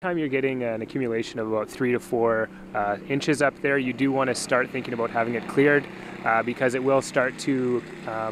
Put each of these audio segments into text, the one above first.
Time you're getting an accumulation of about 3 to 4 inches up there, you do want to start thinking about having it cleared because it will start to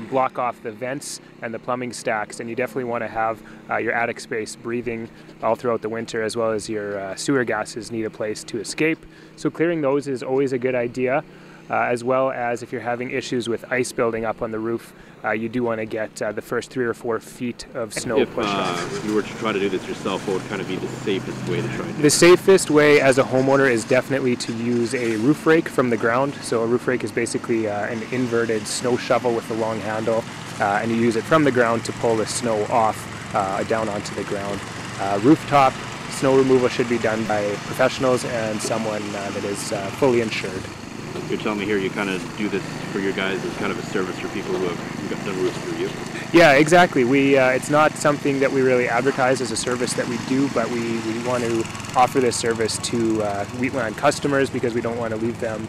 block off the vents and the plumbing stacks, and you definitely want to have your attic space breathing all throughout the winter, as well as your sewer gases need a place to escape. So clearing those is always a good idea. As well as if you're having issues with ice building up on the roof, you do want to get the first 3 or 4 feet of snow pushed off. If you were to try to do this yourself, what would kind of be the safest way to try and do it? The safest way as a homeowner is definitely to use a roof rake from the ground. So a roof rake is basically an inverted snow shovel with a long handle, and you use it from the ground to pull the snow off down onto the ground. Rooftop snow removal should be done by professionals and someone that is fully insured. You're telling me here you kind of do this for your guys as kind of a service for people who have done roofs through you? Yeah, exactly. It's not something that we really advertise as a service that we do, but we want to offer this service to Wheatland customers because we don't want to leave them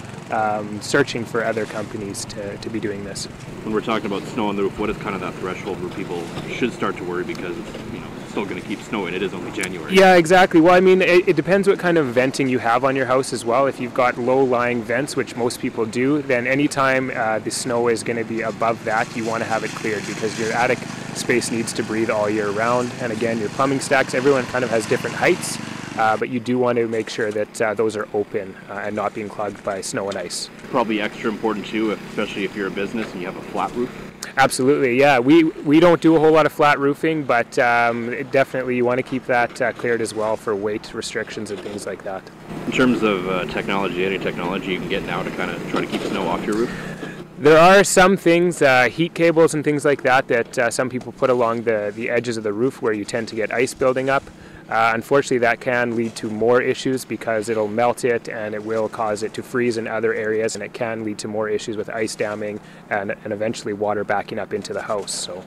searching for other companies to be doing this. When we're talking about snow on the roof, what is kind of that threshold where people should start to worry because it's still going to keep snowing? It is only January. Yeah, exactly. Well, I mean, it depends what kind of venting you have on your house as well. If you've got low-lying vents, which most people do, then anytime the snow is going to be above that, you want to have it cleared because your attic space needs to breathe all year round. And again, your plumbing stacks, everyone kind of has different heights, but you do want to make sure that those are open and not being clogged by snow and ice. Probably extra important too, especially if you're a business and you have a flat roof. Absolutely, yeah. We don't do a whole lot of flat roofing, but definitely you want to keep that cleared as well for weight restrictions and things like that. In terms of technology, any technology you can get now to kind of try to keep snow off your roof? There are some things, heat cables and things like that, that some people put along the edges of the roof where you tend to get ice building up. Unfortunately, that can lead to more issues because it'll melt it and it will cause it to freeze in other areas, and it can lead to more issues with ice damming and eventually water backing up into the house. So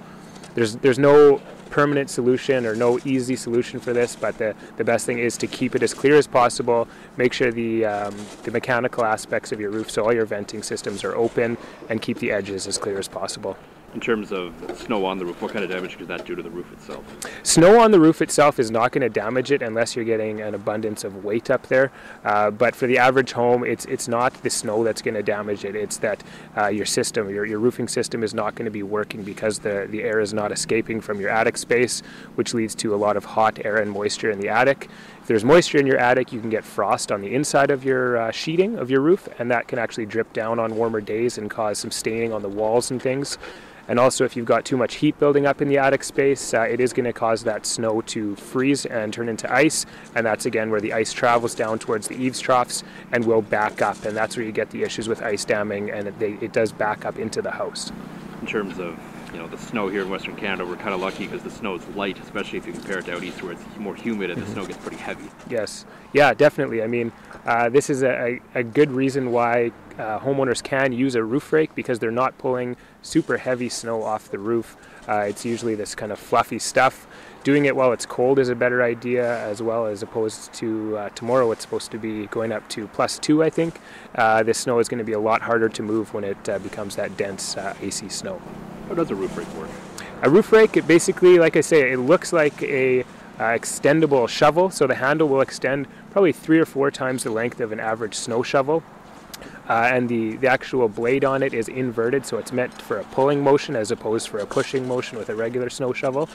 there's no permanent solution or no easy solution for this, but the best thing is to keep it as clear as possible. Make sure the mechanical aspects of your roof, so all your venting systems are open, and keep the edges as clear as possible. In terms of snow on the roof, what kind of damage could that do to the roof itself? Snow on the roof itself is not going to damage it unless you're getting an abundance of weight up there. But for the average home, it's not the snow that's going to damage it. It's that your system, your roofing system is not going to be working because the air is not escaping from your attic space, which leads to a lot of hot air and moisture in the attic. If there's moisture in your attic, you can get frost on the inside of your sheeting of your roof, and that can actually drip down on warmer days and cause some staining on the walls and things. And also, if you've got too much heat building up in the attic space, it is going to cause that snow to freeze and turn into ice, and that's again where the ice travels down towards the eaves troughs and will back up, and that's where you get the issues with ice damming, and it does back up into the house. In terms of the snow here in Western Canada, we're kind of lucky because the snow is light, especially if you compare it to out east where it's more humid and the snow gets pretty heavy. Yes, yeah, definitely. I mean, this is a good reason why homeowners can use a roof rake, because they're not pulling super heavy snow off the roof. It's usually this kind of fluffy stuff. Doing it while it's cold is a better idea, as well, as opposed to tomorrow. It's supposed to be going up to +2, I think. This snow is going to be a lot harder to move when it becomes that dense, icy snow. How does a roof rake work? A roof rake, it basically, like I say, it looks like a extendable shovel. So the handle will extend probably 3 or 4 times the length of an average snow shovel. And the actual blade on it is inverted, so it's meant for a pulling motion as opposed for a pushing motion with a regular snow shovel.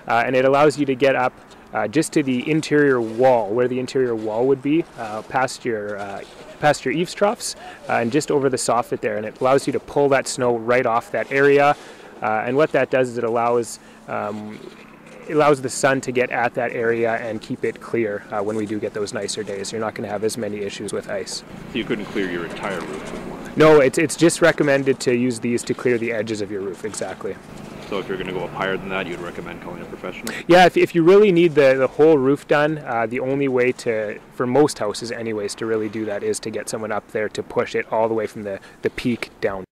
And it allows you to get up just to the interior wall, where the interior wall would be, past your eaves troughs, and just over the soffit there. And it allows you to pull that snow right off that area. And what that does is it allows the sun to get at that area and keep it clear when we do get those nicer days. You're not going to have as many issues with ice. So you couldn't clear your entire roof with one? No, it's just recommended to use these to clear the edges of your roof, exactly. So if you're going to go up higher than that, you'd recommend calling a professional? Yeah, if you really need the whole roof done, the only way for most houses anyways, to really do that is to get someone up there to push it all the way from the peak down.